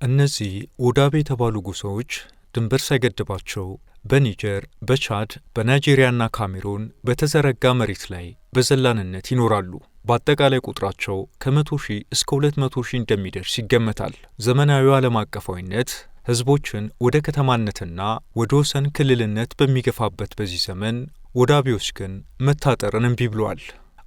እነዚህ ውዳቤ የተባሉ ጎሳዎች ድንበር ሳይገድባቸው በኒጀር፣ በቻድ፣ በናይጄሪያና ካሜሩን በተዘረጋ መሬት ላይ በዘላንነት ይኖራሉ። በአጠቃላይ ቁጥራቸው ከ100 ሺህ እስከ 200 ሺህ እንደሚደርስ ይገመታል። ዘመናዊው ዓለም አቀፋዊነት ሕዝቦችን ወደ ከተማነትና ወደ ወሰን ክልልነት በሚገፋበት በዚህ ዘመን ውዳቤዎች ግን መታጠርን እምቢ ብለዋል።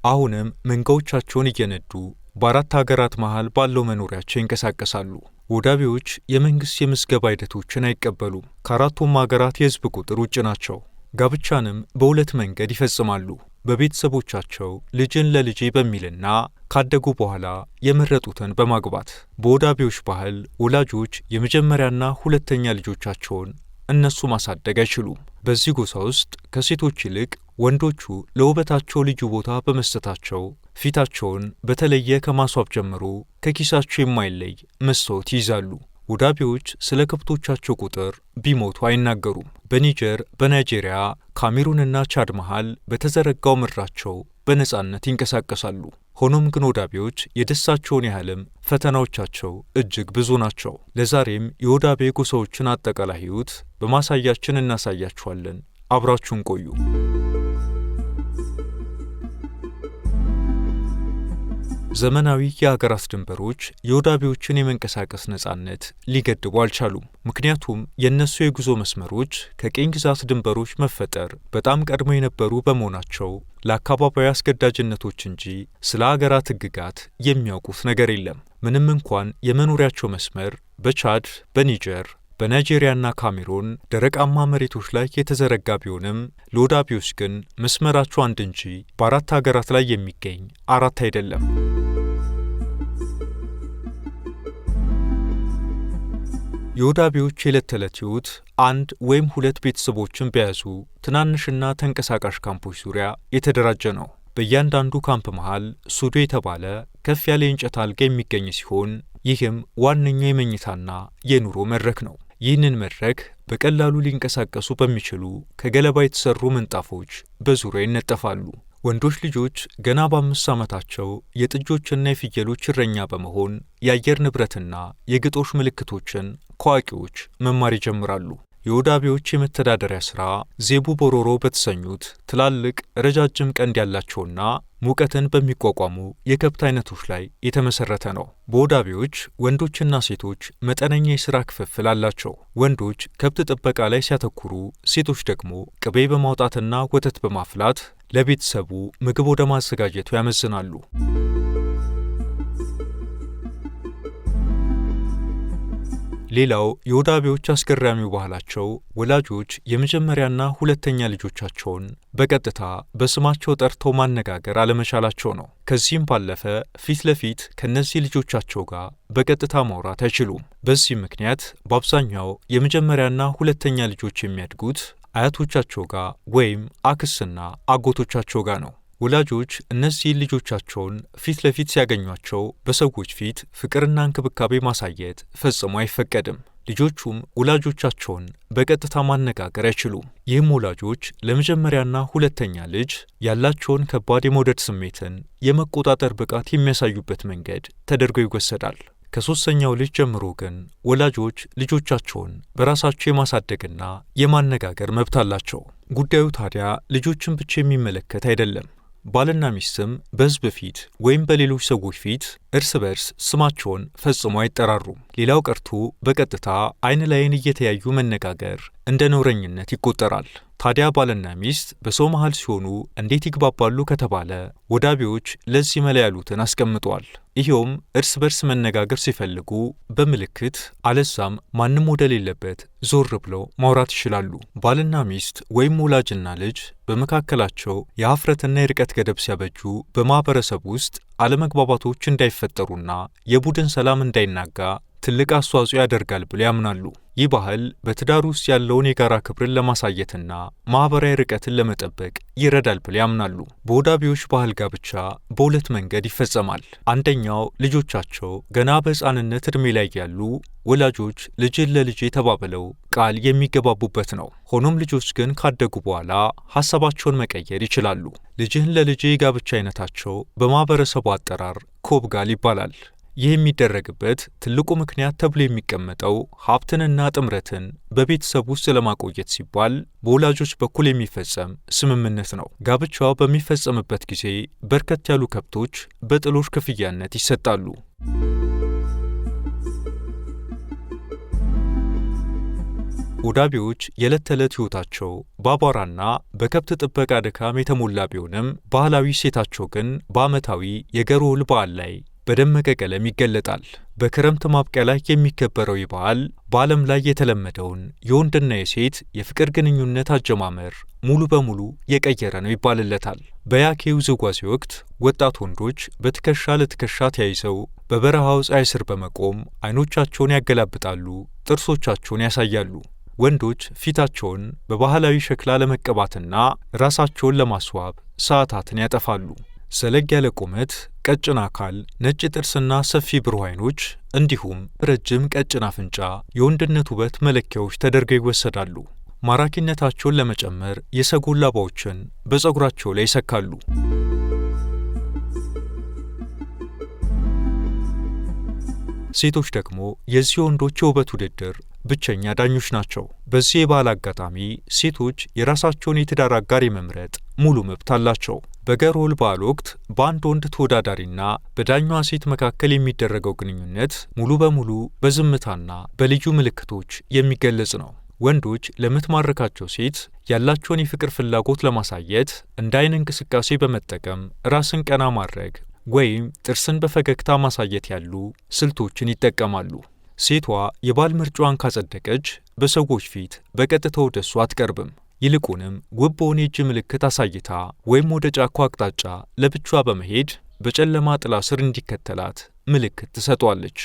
አሁንም መንጋዎቻቸውን እየነዱ በአራት ሀገራት መሃል ባለው መኖሪያቸው ይንቀሳቀሳሉ። ውዳቤዎች የመንግሥት የምዝገባ ሂደቶችን አይቀበሉም። ከአራቱም ሀገራት የሕዝብ ቁጥር ውጭ ናቸው። ጋብቻንም በሁለት መንገድ ይፈጽማሉ። በቤተሰቦቻቸው ልጅን ለልጄ በሚልና ካደጉ በኋላ የመረጡትን በማግባት። በውዳቤዎች ባህል ወላጆች የመጀመሪያና ሁለተኛ ልጆቻቸውን እነሱ ማሳደግ አይችሉም። በዚህ ጎሳ ውስጥ ከሴቶች ይልቅ ወንዶቹ ለውበታቸው ልዩ ቦታ በመስጠታቸው ፊታቸውን በተለየ ከማስዋብ ጀምሮ ከኪሳቸው የማይለይ መስታወት ይይዛሉ። ውዳቤዎች ስለ ከብቶቻቸው ቁጥር ቢሞቱ አይናገሩም። በኒጀር፣ በናይጄሪያ፣ ካሜሩንና ቻድ መሃል በተዘረጋው ምድራቸው በነጻነት ይንቀሳቀሳሉ። ሆኖም ግን ውዳቤዎች የደስታቸውን ያህልም ፈተናዎቻቸው እጅግ ብዙ ናቸው። ለዛሬም የውዳቤ ጎሳዎችን አጠቃላይ ሕይወት በማሳያችን እናሳያችኋለን። አብራችሁን ቆዩ። ዘመናዊ የሀገራት ድንበሮች የውዳቤዎችን የመንቀሳቀስ ነጻነት ሊገድቡ አልቻሉም። ምክንያቱም የእነሱ የጉዞ መስመሮች ከቅኝ ግዛት ድንበሮች መፈጠር በጣም ቀድሞ የነበሩ በመሆናቸው ለአካባቢያዊ አስገዳጅነቶች እንጂ ስለ አገራት ሕግጋት የሚያውቁት ነገር የለም። ምንም እንኳን የመኖሪያቸው መስመር በቻድ፣ በኒጀር፣ በናይጄሪያና ካሜሩን ደረቃማ መሬቶች ላይ የተዘረጋ ቢሆንም ለውዳቤዎች ግን መስመራቸው አንድ እንጂ በአራት ሀገራት ላይ የሚገኝ አራት አይደለም። የውዳቤዎች የዕለት ተዕለት ሕይወት አንድ ወይም ሁለት ቤተሰቦችን በያዙ ትናንሽና ተንቀሳቃሽ ካምፖች ዙሪያ የተደራጀ ነው። በእያንዳንዱ ካምፕ መሃል ሱዶ የተባለ ከፍ ያለ የእንጨት አልጋ የሚገኝ ሲሆን ይህም ዋነኛው የመኝታና የኑሮ መድረክ ነው። ይህንን መድረክ በቀላሉ ሊንቀሳቀሱ በሚችሉ ከገለባ የተሰሩ ምንጣፎች በዙሪያ ይነጠፋሉ። ወንዶች ልጆች ገና በ5 ዓመታቸው የጥጆችና የፍየሎች እረኛ በመሆን የአየር ንብረትና የግጦሽ ምልክቶችን ከአዋቂዎች መማር ይጀምራሉ። የውዳቤዎች የመተዳደሪያ ሥራ ዜቡ ቦሮሮ በተሰኙት ትላልቅ ረጃጅም ቀንድ ያላቸውና ሙቀትን በሚቋቋሙ የከብት አይነቶች ላይ የተመሰረተ ነው። በውዳቤዎች ወንዶችና ሴቶች መጠነኛ የሥራ ክፍፍል አላቸው። ወንዶች ከብት ጥበቃ ላይ ሲያተኩሩ፣ ሴቶች ደግሞ ቅቤ በማውጣትና ወተት በማፍላት ለቤተሰቡ ምግብ ወደ ማዘጋጀቱ ያመዝናሉ። ሌላው የውዳቤዎች አስገራሚው ባህላቸው ወላጆች የመጀመሪያና ሁለተኛ ልጆቻቸውን በቀጥታ በስማቸው ጠርተው ማነጋገር አለመቻላቸው ነው። ከዚህም ባለፈ ፊት ለፊት ከእነዚህ ልጆቻቸው ጋር በቀጥታ ማውራት አይችሉም። በዚህ ምክንያት በአብዛኛው የመጀመሪያና ሁለተኛ ልጆች የሚያድጉት አያቶቻቸው ጋር ወይም አክስና አጎቶቻቸው ጋር ነው። ወላጆች እነዚህን ልጆቻቸውን ፊት ለፊት ሲያገኟቸው በሰዎች ፊት ፍቅርና እንክብካቤ ማሳየት ፈጽሞ አይፈቀድም። ልጆቹም ወላጆቻቸውን በቀጥታ ማነጋገር አይችሉም። ይህም ወላጆች ለመጀመሪያና ሁለተኛ ልጅ ያላቸውን ከባድ የመውደድ ስሜትን የመቆጣጠር ብቃት የሚያሳዩበት መንገድ ተደርጎ ይወሰዳል። ከሦስተኛው ልጅ ጀምሮ ግን ወላጆች ልጆቻቸውን በራሳቸው የማሳደግና የማነጋገር መብት አላቸው። ጉዳዩ ታዲያ ልጆችን ብቻ የሚመለከት አይደለም። ባልና ሚስትም በሕዝብ ፊት ወይም በሌሎች ሰዎች ፊት እርስ በርስ ስማቸውን ፈጽሞ አይጠራሩም። ሌላው ቀርቶ በቀጥታ ዓይን ለዓይን እየተያዩ መነጋገር እንደ ነውረኝነት ይቆጠራል። ታዲያ ባልና ሚስት በሰው መሃል ሲሆኑ እንዴት ይግባባሉ ከተባለ ውዳቤዎች ለዚህ መላ ያሉትን አስቀምጠዋል። ይኸውም እርስ በርስ መነጋገር ሲፈልጉ በምልክት አለዛም ማንም ወደሌለበት ዞር ብለው ማውራት ይችላሉ። ባልና ሚስት ወይም ወላጅና ልጅ በመካከላቸው የኀፍረትና የርቀት ገደብ ሲያበጁ በማኅበረሰብ ውስጥ አለመግባባቶች እንዳይፈጠሩና የቡድን ሰላም እንዳይናጋ ትልቅ አስተዋጽኦ ያደርጋል ብለው ያምናሉ። ይህ ባህል በትዳር ውስጥ ያለውን የጋራ ክብርን ለማሳየትና ማኅበራዊ ርቀትን ለመጠበቅ ይረዳል ብለው ያምናሉ። በውዳቤዎች ባህል ጋብቻ በሁለት መንገድ ይፈጸማል። አንደኛው ልጆቻቸው ገና በሕፃንነት ዕድሜ ላይ ያሉ ወላጆች ልጅን ለልጄ ተባብለው ቃል የሚገባቡበት ነው። ሆኖም ልጆች ግን ካደጉ በኋላ ሐሳባቸውን መቀየር ይችላሉ። ልጅህን ለልጄ የጋብቻ አይነታቸው በማኅበረሰቡ አጠራር ኮብጋል ይባላል። ይህ የሚደረግበት ትልቁ ምክንያት ተብሎ የሚቀመጠው ሀብትንና ጥምረትን በቤተሰብ ውስጥ ለማቆየት ሲባል በወላጆች በኩል የሚፈጸም ስምምነት ነው። ጋብቻው በሚፈጸምበት ጊዜ በርከት ያሉ ከብቶች በጥሎሽ ክፍያነት ይሰጣሉ። ውዳቢዎች የዕለት ተዕለት ሕይወታቸው በአቧራና በከብት ጥበቃ ድካም የተሞላ ቢሆንም ባህላዊ እሴታቸው ግን በዓመታዊ የገሮል በዓል ላይ በደመቀ ቀለም ይገለጣል። በክረምት ማብቂያ ላይ የሚከበረው ይህ በዓል በዓለም ላይ የተለመደውን የወንድና የሴት የፍቅር ግንኙነት አጀማመር ሙሉ በሙሉ የቀየረ ነው ይባልለታል። በያኬ ውዝዋዜ ወቅት ወጣት ወንዶች በትከሻ ለትከሻ ተያይዘው በበረሃው ፀሐይ ስር በመቆም ዓይኖቻቸውን ያገላብጣሉ፣ ጥርሶቻቸውን ያሳያሉ። ወንዶች ፊታቸውን በባህላዊ ሸክላ ለመቀባትና ራሳቸውን ለማስዋብ ሰዓታትን ያጠፋሉ። ዘለግ ያለ ቁመት፣ ቀጭን አካል፣ ነጭ ጥርስና ሰፊ ብሩህ ዓይኖች እንዲሁም ረጅም ቀጭን አፍንጫ የወንድነት ውበት መለኪያዎች ተደርገው ይወሰዳሉ። ማራኪነታቸውን ለመጨመር የሰጎን ላባዎችን በፀጉራቸው ላይ ይሰካሉ። ሴቶች ደግሞ የዚህ ወንዶች የውበት ውድድር ብቸኛ ዳኞች ናቸው። በዚህ የበዓል አጋጣሚ ሴቶች የራሳቸውን የትዳር አጋር የመምረጥ ሙሉ መብት አላቸው። በገሮል በዓል ወቅት በአንድ ወንድ ተወዳዳሪና በዳኛዋ ሴት መካከል የሚደረገው ግንኙነት ሙሉ በሙሉ በዝምታና በልዩ ምልክቶች የሚገለጽ ነው። ወንዶች ለምትማርካቸው ሴት ያላቸውን የፍቅር ፍላጎት ለማሳየት እንደ ዓይን እንቅስቃሴ በመጠቀም ራስን ቀና ማድረግ ወይም ጥርስን በፈገግታ ማሳየት ያሉ ስልቶችን ይጠቀማሉ። ሴቷ የባል ምርጫዋን ካጸደቀች በሰዎች ፊት በቀጥታ ወደ እሷ አትቀርብም። ይልቁንም ውብ በሆነ የእጅ ምልክት አሳይታ ወይም ወደ ጫካው አቅጣጫ ለብቻዋ በመሄድ በጨለማ ጥላ ስር እንዲከተላት ምልክት ትሰጧለች።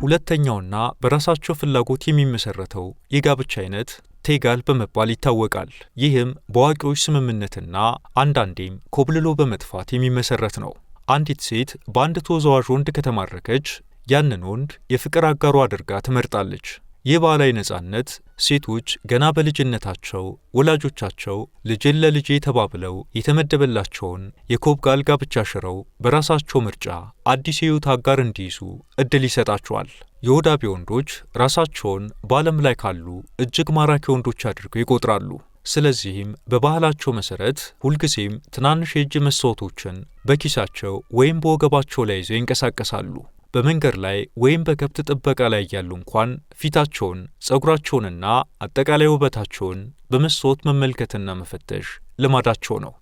ሁለተኛውና በራሳቸው ፍላጎት የሚመሰረተው የጋብቻ አይነት ቴጋል በመባል ይታወቃል። ይህም በአዋቂዎች ስምምነትና አንዳንዴም ኮብልሎ በመጥፋት የሚመሰረት ነው። አንዲት ሴት በአንድ ተወዛዋዥ ወንድ ከተማረከች ያንን ወንድ የፍቅር አጋሯ አድርጋ ትመርጣለች። ይህ ባህላዊ ነጻነት ሴቶች ገና በልጅነታቸው ወላጆቻቸው ልጅን ለልጄ ተባብለው የተመደበላቸውን የኮብጋል ጋብቻ ሽረው በራሳቸው ምርጫ አዲስ የሕይወት አጋር እንዲይዙ ዕድል ይሰጣቸዋል። የውዳቢ ወንዶች ራሳቸውን በዓለም ላይ ካሉ እጅግ ማራኪ ወንዶች አድርገው ይቆጥራሉ። ስለዚህም በባህላቸው መሠረት ሁልጊዜም ትናንሽ የእጅ መስታወቶችን በኪሳቸው ወይም በወገባቸው ላይ ይዘው ይንቀሳቀሳሉ። በመንገድ ላይ ወይም በከብት ጥበቃ ላይ ያሉ እንኳን ፊታቸውን፣ ፀጉራቸውንና አጠቃላይ ውበታቸውን በመስታወት መመልከትና መፈተሽ ልማዳቸው ነው።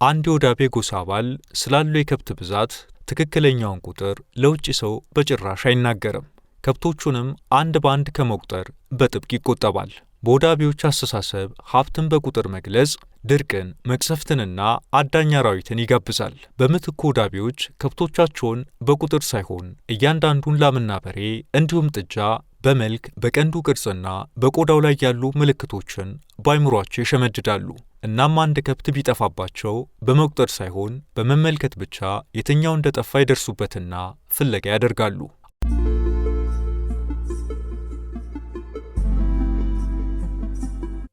አንድ የውዳቤ ጎሳ አባል ስላለው የከብት ብዛት ትክክለኛውን ቁጥር ለውጭ ሰው በጭራሽ አይናገርም። ከብቶቹንም አንድ በአንድ ከመቁጠር በጥብቅ ይቆጠባል። በውዳቤዎች አስተሳሰብ ሀብትን በቁጥር መግለጽ ድርቅን፣ መቅሰፍትንና አዳኝ አራዊትን ይጋብዛል። በምትኩ ውዳቤዎች ከብቶቻቸውን በቁጥር ሳይሆን እያንዳንዱን ላምና በሬ እንዲሁም ጥጃ በመልክ በቀንዱ ቅርጽና በቆዳው ላይ ያሉ ምልክቶችን በአይምሯቸው ይሸመድዳሉ። እናም አንድ ከብት ቢጠፋባቸው በመቁጠር ሳይሆን በመመልከት ብቻ የትኛው እንደጠፋ ይደርሱበትና ፍለጋ ያደርጋሉ።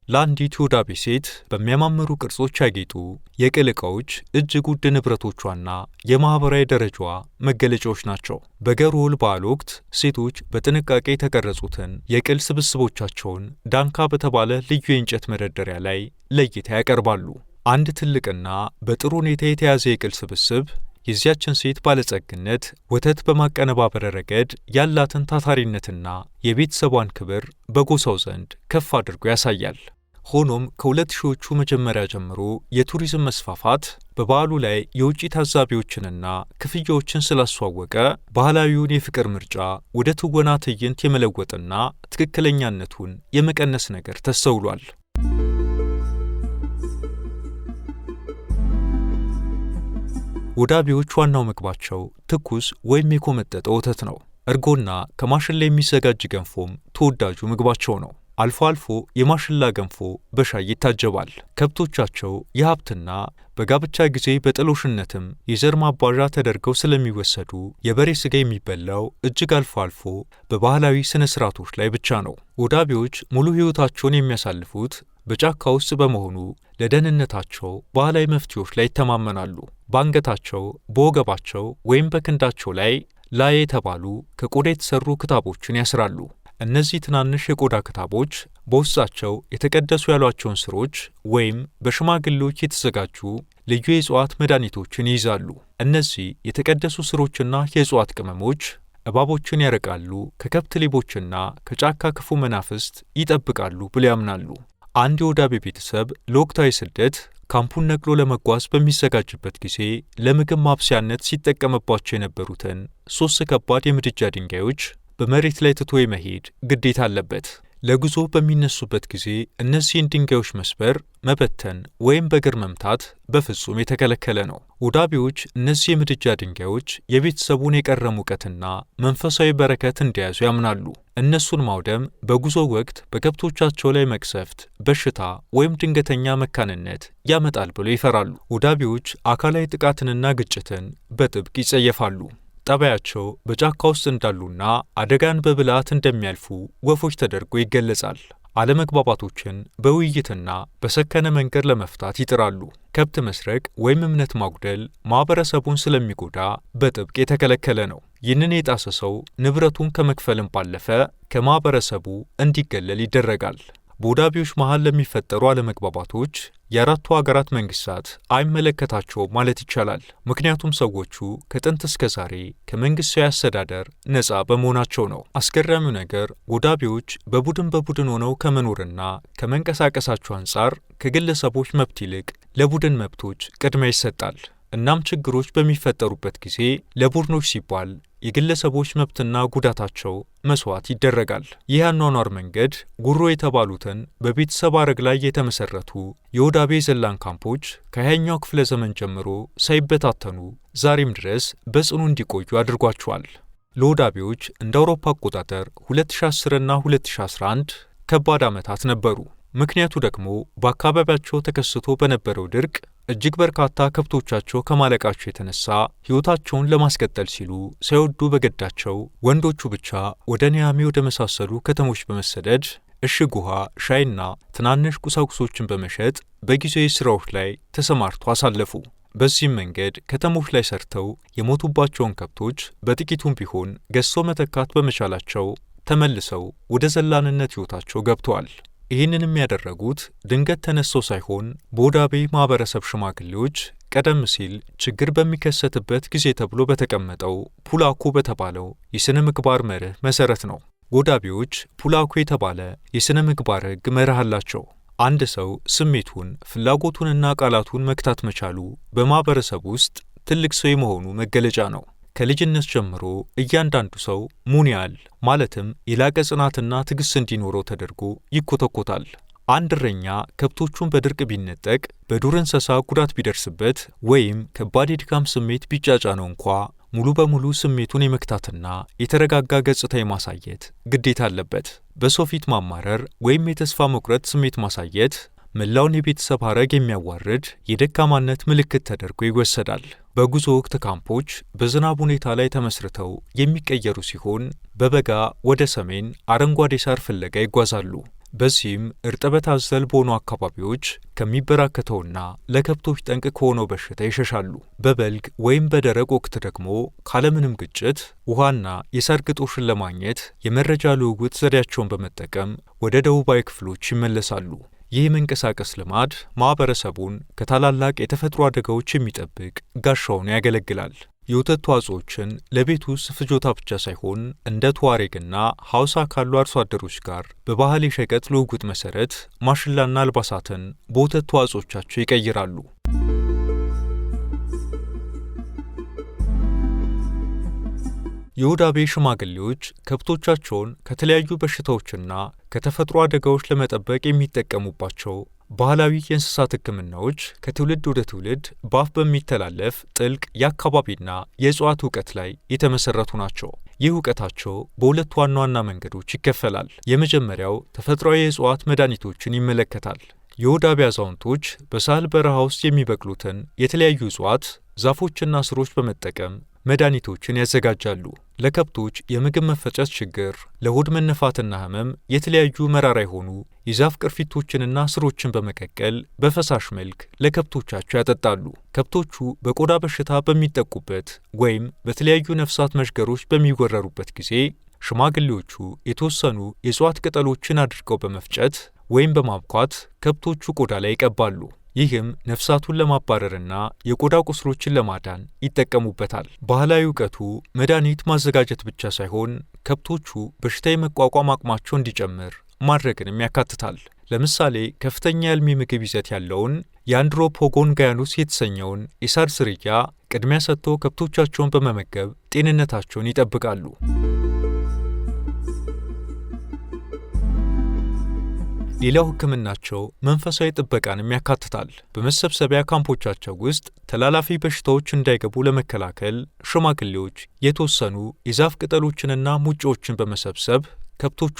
ለአንዲት የውዳቤ ሴት በሚያማምሩ ቅርጾች ያጌጡ የቅል ዕቃዎች እጅግ ውድ ንብረቶቿና የማኅበራዊ ደረጃዋ መገለጫዎች ናቸው። በገሮል በዓል ወቅት ሴቶች በጥንቃቄ የተቀረጹትን የቅል ስብስቦቻቸውን ዳንካ በተባለ ልዩ የእንጨት መደርደሪያ ላይ ለእይታ ያቀርባሉ። አንድ ትልቅና በጥሩ ሁኔታ የተያዘ የቅል ስብስብ የዚያችን ሴት ባለጸግነት፣ ወተት በማቀነባበር ረገድ ያላትን ታታሪነትና የቤተሰቧን ክብር በጎሳው ዘንድ ከፍ አድርጎ ያሳያል። ሆኖም ከ2000ዎቹ መጀመሪያ ጀምሮ የቱሪዝም መስፋፋት በበዓሉ ላይ የውጭ ታዛቢዎችንና ክፍያዎችን ስላስተዋወቀ ባህላዊውን የፍቅር ምርጫ ወደ ትወና ትዕይንት የመለወጥና ትክክለኛነቱን የመቀነስ ነገር ተስተውሏል። ውዳቤዎች ዋናው ምግባቸው ትኩስ ወይም የኮመጠጠ ወተት ነው። እርጎና ከማሽላ የሚዘጋጅ ገንፎም ተወዳጁ ምግባቸው ነው። አልፎ አልፎ የማሽላ ገንፎ በሻይ ይታጀባል። ከብቶቻቸው የሀብትና በጋብቻ ጊዜ በጥሎሽነትም የዘር ማባዣ ተደርገው ስለሚወሰዱ የበሬ ስጋ የሚበላው እጅግ አልፎ አልፎ በባህላዊ ስነ ስርዓቶች ላይ ብቻ ነው። ውዳቢዎች ሙሉ ሕይወታቸውን የሚያሳልፉት በጫካ ውስጥ በመሆኑ ለደህንነታቸው ባህላዊ መፍትሄዎች ላይ ይተማመናሉ። በአንገታቸው፣ በወገባቸው ወይም በክንዳቸው ላይ ላዬ የተባሉ ከቆዳ የተሰሩ ክታቦችን ያስራሉ። እነዚህ ትናንሽ የቆዳ ክታቦች በውስጣቸው የተቀደሱ ያሏቸውን ስሮች ወይም በሽማግሌዎች የተዘጋጁ ልዩ የእጽዋት መድኃኒቶችን ይይዛሉ። እነዚህ የተቀደሱ ስሮችና የእጽዋት ቅመሞች እባቦችን ያርቃሉ፣ ከከብት ሌቦችና ከጫካ ክፉ መናፍስት ይጠብቃሉ ብለው ያምናሉ። አንድ የውዳቤ ቤተሰብ ለወቅታዊ ስደት ካምፑን ነቅሎ ለመጓዝ በሚዘጋጅበት ጊዜ ለምግብ ማብሰያነት ሲጠቀምባቸው የነበሩትን 3 ከባድ የምድጃ ድንጋዮች በመሬት ላይ ትቶ የመሄድ ግዴታ አለበት። ለጉዞ በሚነሱበት ጊዜ እነዚህን ድንጋዮች መስበር፣ መበተን ወይም በእግር መምታት በፍጹም የተከለከለ ነው። ውዳቢዎች እነዚህ የምድጃ ድንጋዮች የቤተሰቡን የቀረ ሙቀትና መንፈሳዊ በረከት እንደያዙ ያምናሉ። እነሱን ማውደም በጉዞ ወቅት በከብቶቻቸው ላይ መቅሰፍት፣ በሽታ ወይም ድንገተኛ መካንነት ያመጣል ብለው ይፈራሉ። ውዳቢዎች አካላዊ ጥቃትንና ግጭትን በጥብቅ ይጸየፋሉ። ጠባያቸው በጫካ ውስጥ እንዳሉና አደጋን በብልሃት እንደሚያልፉ ወፎች ተደርጎ ይገለጻል። አለመግባባቶችን በውይይትና በሰከነ መንገድ ለመፍታት ይጥራሉ። ከብት መስረቅ ወይም እምነት ማጉደል ማኅበረሰቡን ስለሚጎዳ በጥብቅ የተከለከለ ነው። ይህንን የጣሰ ሰው ንብረቱን ከመክፈልም ባለፈ ከማኅበረሰቡ እንዲገለል ይደረጋል። በውዳቢዎች መሃል ለሚፈጠሩ አለመግባባቶች የአራቱ አገራት መንግስታት አይመለከታቸውም ማለት ይቻላል። ምክንያቱም ሰዎቹ ከጥንት እስከ ዛሬ ከመንግስታዊ አስተዳደር ነፃ በመሆናቸው ነው። አስገራሚው ነገር ውዳቢዎች በቡድን ሆነው ከመኖርና ከመንቀሳቀሳቸው አንጻር ከግለሰቦች መብት ይልቅ ለቡድን መብቶች ቅድሚያ ይሰጣል። እናም ችግሮች በሚፈጠሩበት ጊዜ ለቡድኖች ሲባል የግለሰቦች መብትና ጉዳታቸው መስዋዕት ይደረጋል። ይህ አኗኗር መንገድ ጉሮ የተባሉትን በቤተሰብ ሐረግ ላይ የተመሰረቱ የውዳቤ ዘላን ካምፖች ከ20ኛው ክፍለ ዘመን ጀምሮ ሳይበታተኑ ዛሬም ድረስ በጽኑ እንዲቆዩ አድርጓቸዋል። ለውዳቤዎች እንደ አውሮፓ አቆጣጠር 2010 እና 2011 ከባድ ዓመታት ነበሩ። ምክንያቱ ደግሞ በአካባቢያቸው ተከስቶ በነበረው ድርቅ እጅግ በርካታ ከብቶቻቸው ከማለቃቸው የተነሳ ሕይወታቸውን ለማስቀጠል ሲሉ ሳይወዱ በገዳቸው ወንዶቹ ብቻ ወደ ኒያሚ ወደ መሳሰሉ ከተሞች በመሰደድ እሽግ ውሃ፣ ሻይና ትናንሽ ቁሳቁሶችን በመሸጥ በጊዜያዊ ሥራዎች ላይ ተሰማርተው አሳለፉ። በዚህም መንገድ ከተሞች ላይ ሰርተው የሞቱባቸውን ከብቶች በጥቂቱም ቢሆን ገዝቶ መተካት በመቻላቸው ተመልሰው ወደ ዘላንነት ሕይወታቸው ገብተዋል። ይህንንም ያደረጉት ድንገት ተነስተው ሳይሆን በውዳቤ ማኅበረሰብ ሽማግሌዎች ቀደም ሲል ችግር በሚከሰትበት ጊዜ ተብሎ በተቀመጠው ፑላኩ በተባለው የሥነ ምግባር መርህ መሠረት ነው። ውዳቤዎች ፑላኩ የተባለ የሥነ ምግባር ሕግ መርህ አላቸው። አንድ ሰው ስሜቱን ፍላጎቱንና ቃላቱን መግታት መቻሉ በማኅበረሰብ ውስጥ ትልቅ ሰው የመሆኑ መገለጫ ነው። ከልጅነት ጀምሮ እያንዳንዱ ሰው ሙኒያል ማለትም የላቀ ጽናትና ትዕግሥት እንዲኖረው ተደርጎ ይኮተኮታል። አንድ እረኛ ከብቶቹን በድርቅ ቢነጠቅ፣ በዱር እንስሳ ጉዳት ቢደርስበት ወይም ከባድ የድካም ስሜት ቢጫጫነው እንኳ ሙሉ በሙሉ ስሜቱን የመክታትና የተረጋጋ ገጽታ የማሳየት ግዴታ አለበት። በሰው ፊት ማማረር ወይም የተስፋ መቁረጥ ስሜት ማሳየት መላውን የቤተሰብ ሐረግ የሚያዋርድ የደካማነት ምልክት ተደርጎ ይወሰዳል። በጉዞ ወቅት ካምፖች በዝናብ ሁኔታ ላይ ተመስርተው የሚቀየሩ ሲሆን በበጋ ወደ ሰሜን አረንጓዴ ሳር ፍለጋ ይጓዛሉ። በዚህም እርጥበት አዘል በሆኑ አካባቢዎች ከሚበራከተውና ለከብቶች ጠንቅ ከሆነው በሽታ ይሸሻሉ። በበልግ ወይም በደረቅ ወቅት ደግሞ ካለምንም ግጭት ውሃና የሳር ግጦሽን ለማግኘት የመረጃ ልውውጥ ዘዴያቸውን በመጠቀም ወደ ደቡባዊ ክፍሎች ይመለሳሉ። ይህ መንቀሳቀስ ልማድ ማኅበረሰቡን ከታላላቅ የተፈጥሮ አደጋዎች የሚጠብቅ ጋሻ ሆኖ ያገለግላል። የወተት ተዋጽኦችን ለቤት ውስጥ ፍጆታ ብቻ ሳይሆን እንደ ቱዋሬግና ሐውሳ ካሉ አርሶ አደሮች ጋር በባህል የሸቀጥ ልውውጥ መሠረት ማሽላና አልባሳትን በወተት ተዋጽኦቻቸው ይቀይራሉ። የውዳቤ ሽማግሌዎች ከብቶቻቸውን ከተለያዩ በሽታዎችና ከተፈጥሮ አደጋዎች ለመጠበቅ የሚጠቀሙባቸው ባህላዊ የእንስሳት ሕክምናዎች ከትውልድ ወደ ትውልድ በአፍ በሚተላለፍ ጥልቅ የአካባቢና የእጽዋት ዕውቀት ላይ የተመሠረቱ ናቸው። ይህ እውቀታቸው በሁለት ዋና ዋና መንገዶች ይከፈላል። የመጀመሪያው ተፈጥሯዊ የእጽዋት መድኃኒቶችን ይመለከታል። የወዳቢ አዛውንቶች በሳህል በረሃ ውስጥ የሚበቅሉትን የተለያዩ እጽዋት፣ ዛፎችና ስሮች በመጠቀም መድኃኒቶችን ያዘጋጃሉ። ለከብቶች የምግብ መፈጨት ችግር፣ ለሆድ መነፋትና ህመም የተለያዩ መራራ የሆኑ የዛፍ ቅርፊቶችንና ስሮችን በመቀቀል በፈሳሽ መልክ ለከብቶቻቸው ያጠጣሉ። ከብቶቹ በቆዳ በሽታ በሚጠቁበት ወይም በተለያዩ ነፍሳት መዥገሮች በሚወረሩበት ጊዜ ሽማግሌዎቹ የተወሰኑ የእጽዋት ቅጠሎችን አድርገው በመፍጨት ወይም በማብኳት ከብቶቹ ቆዳ ላይ ይቀባሉ። ይህም ነፍሳቱን ለማባረርና የቆዳ ቁስሎችን ለማዳን ይጠቀሙበታል። ባህላዊ እውቀቱ መድኃኒት ማዘጋጀት ብቻ ሳይሆን ከብቶቹ በሽታ የመቋቋም አቅማቸው እንዲጨምር ማድረግንም ያካትታል። ለምሳሌ ከፍተኛ የአልሚ ምግብ ይዘት ያለውን የአንድሮፖጎንጋያኑስ የተሰኘውን የሳር ዝርያ ቅድሚያ ሰጥቶ ከብቶቻቸውን በመመገብ ጤንነታቸውን ይጠብቃሉ። ሌላው ሕክምናቸው መንፈሳዊ ጥበቃንም ያካትታል። በመሰብሰቢያ ካምፖቻቸው ውስጥ ተላላፊ በሽታዎች እንዳይገቡ ለመከላከል ሽማግሌዎች የተወሰኑ የዛፍ ቅጠሎችንና ሙጫዎችን በመሰብሰብ ከብቶቹ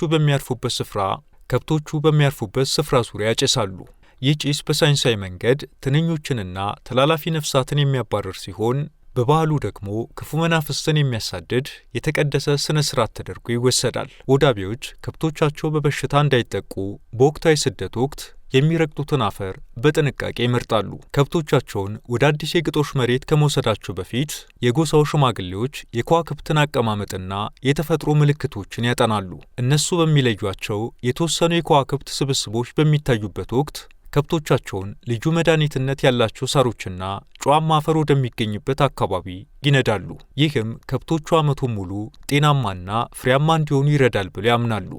በሚያርፉበት ስፍራ ዙሪያ ያጨሳሉ። ይህ ጭስ በሳይንሳዊ መንገድ ትንኞችንና ተላላፊ ነፍሳትን የሚያባርር ሲሆን በባህሉ ደግሞ ክፉ መናፍስትን የሚያሳድድ የተቀደሰ ስነ ስርዓት ተደርጎ ይወሰዳል። ወዳቢዎች ከብቶቻቸው በበሽታ እንዳይጠቁ በወቅታዊ ስደት ወቅት የሚረግጡትን አፈር በጥንቃቄ ይመርጣሉ። ከብቶቻቸውን ወደ አዲስ የግጦሽ መሬት ከመውሰዳቸው በፊት የጎሳው ሽማግሌዎች የከዋክብትን አቀማመጥና የተፈጥሮ ምልክቶችን ያጠናሉ። እነሱ በሚለዩቸው የተወሰኑ የከዋክብት ስብስቦች በሚታዩበት ወቅት ከብቶቻቸውን ልዩ መድኃኒትነት ያላቸው ሳሮችና ጨዋማ አፈር ወደሚገኝበት አካባቢ ይነዳሉ። ይህም ከብቶቹ ዓመቱን ሙሉ ጤናማና ፍሬያማ እንዲሆኑ ይረዳል ብለው ያምናሉ።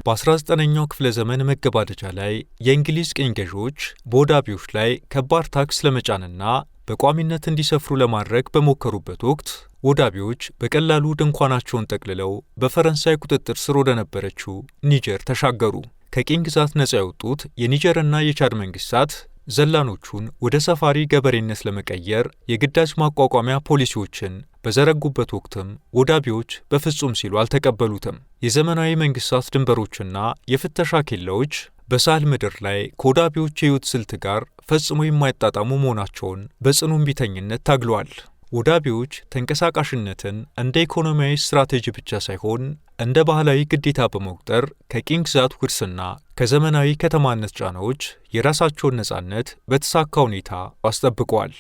በ19ኛው ክፍለ ዘመን መገባደጃ ላይ የእንግሊዝ ቅኝ ገዢዎች በወዳቢዎች ላይ ከባድ ታክስ ለመጫንና በቋሚነት እንዲሰፍሩ ለማድረግ በሞከሩበት ወቅት ወዳቢዎች በቀላሉ ድንኳናቸውን ጠቅልለው በፈረንሳይ ቁጥጥር ስር ወደ ነበረችው ኒጀር ተሻገሩ። ከቅኝ ግዛት ነጻ የወጡት የኒጀርና የቻድ መንግስታት ዘላኖቹን ወደ ሰፋሪ ገበሬነት ለመቀየር የግዳጅ ማቋቋሚያ ፖሊሲዎችን በዘረጉበት ወቅትም ወዳቢዎች በፍጹም ሲሉ አልተቀበሉትም። የዘመናዊ መንግስታት ድንበሮችና የፍተሻ ኬላዎች በሳህል ምድር ላይ ከወዳቢዎች የሕይወት ስልት ጋር ፈጽሞ የማይጣጣሙ መሆናቸውን በጽኑ እምቢተኝነት ታግለዋል። ወዳቢዎች ተንቀሳቃሽነትን እንደ ኢኮኖሚያዊ ስትራቴጂ ብቻ ሳይሆን እንደ ባህላዊ ግዴታ በመቁጠር ከቅኝ ግዛት ውርስና ከዘመናዊ ከተማነት ጫናዎች የራሳቸውን ነጻነት በተሳካ ሁኔታ አስጠብቀዋል።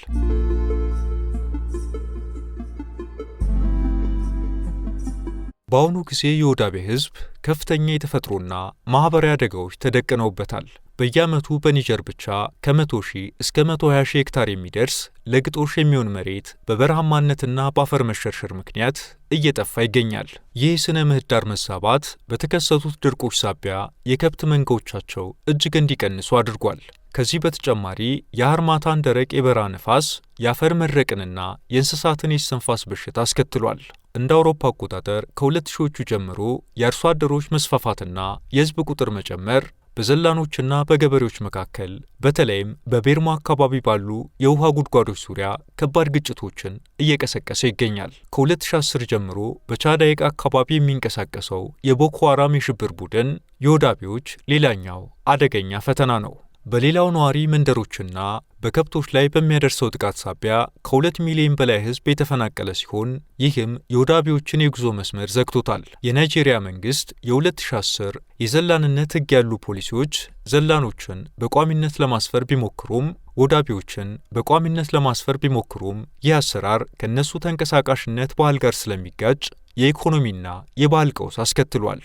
በአሁኑ ጊዜ የወዳቤ ሕዝብ ከፍተኛ የተፈጥሮና ማኅበራዊ አደጋዎች ተደቅነውበታል። በየዓመቱ በኒጀር ብቻ ከ100,000 እስከ 120,000 ሄክታር የሚደርስ ለግጦሽ የሚሆን መሬት በበረሃማነትና በአፈር መሸርሸር ምክንያት እየጠፋ ይገኛል። ይህ ስነ ምህዳር መዛባት በተከሰቱት ድርቆች ሳቢያ የከብት መንጋዎቻቸው እጅግ እንዲቀንሱ አድርጓል። ከዚህ በተጨማሪ የአርማታን ደረቅ የበረሃ ነፋስ የአፈር መድረቅንና የእንስሳትን የእስትንፋስ በሽታ አስከትሏል። እንደ አውሮፓ አቆጣጠር ከ2000ዎቹ ጀምሮ የአርሶ አደሮች መስፋፋትና የሕዝብ ቁጥር መጨመር በዘላኖችና በገበሬዎች መካከል በተለይም በቤርማ አካባቢ ባሉ የውሃ ጉድጓዶች ዙሪያ ከባድ ግጭቶችን እየቀሰቀሰ ይገኛል። ከ2010 ጀምሮ በቻድ ሐይቅ አካባቢ የሚንቀሳቀሰው የቦኮ ሃራም የሽብር ቡድን የወዳቢዎች ሌላኛው አደገኛ ፈተና ነው። በሌላው ነዋሪ መንደሮችና በከብቶች ላይ በሚያደርሰው ጥቃት ሳቢያ ከ2 ሚሊዮን በላይ ሕዝብ የተፈናቀለ ሲሆን ይህም የወዳቢዎችን የጉዞ መስመር ዘግቶታል። የናይጄሪያ መንግስት የ2010 የዘላንነት ሕግ ያሉ ፖሊሲዎች ዘላኖችን በቋሚነት ለማስፈር ቢሞክሩም ወዳቢዎችን በቋሚነት ለማስፈር ቢሞክሩም ይህ አሰራር ከእነሱ ተንቀሳቃሽነት ባህል ጋር ስለሚጋጭ የኢኮኖሚና የባህል ቀውስ አስከትሏል።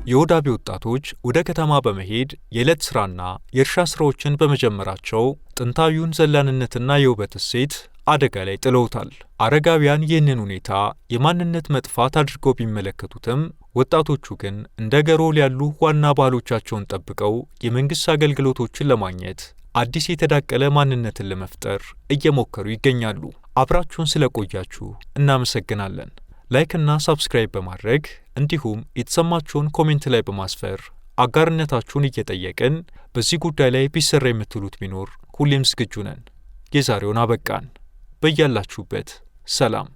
የወዳቢ ወጣቶች ወደ ከተማ በመሄድ የዕለት ሥራና የእርሻ ሥራዎችን በመጀመራቸው ጥንታዊውን ዘላንነትና የውበት እሴት አደጋ ላይ ጥለውታል። አረጋውያን ይህንን ሁኔታ የማንነት መጥፋት አድርገው ቢመለከቱትም ወጣቶቹ ግን እንደ ገሮል ያሉ ዋና ባህሎቻቸውን ጠብቀው የመንግሥት አገልግሎቶችን ለማግኘት አዲስ የተዳቀለ ማንነትን ለመፍጠር እየሞከሩ ይገኛሉ። አብራችሁን ስለቆያችሁ እናመሰግናለን። ላይክ እና ሳብስክራይብ በማድረግ እንዲሁም የተሰማችሁን ኮሜንት ላይ በማስፈር አጋርነታችሁን እየጠየቅን በዚህ ጉዳይ ላይ ቢሰራ የምትሉት ቢኖር ሁሌም ዝግጁ ነን። የዛሬውን አበቃን። በያላችሁበት ሰላም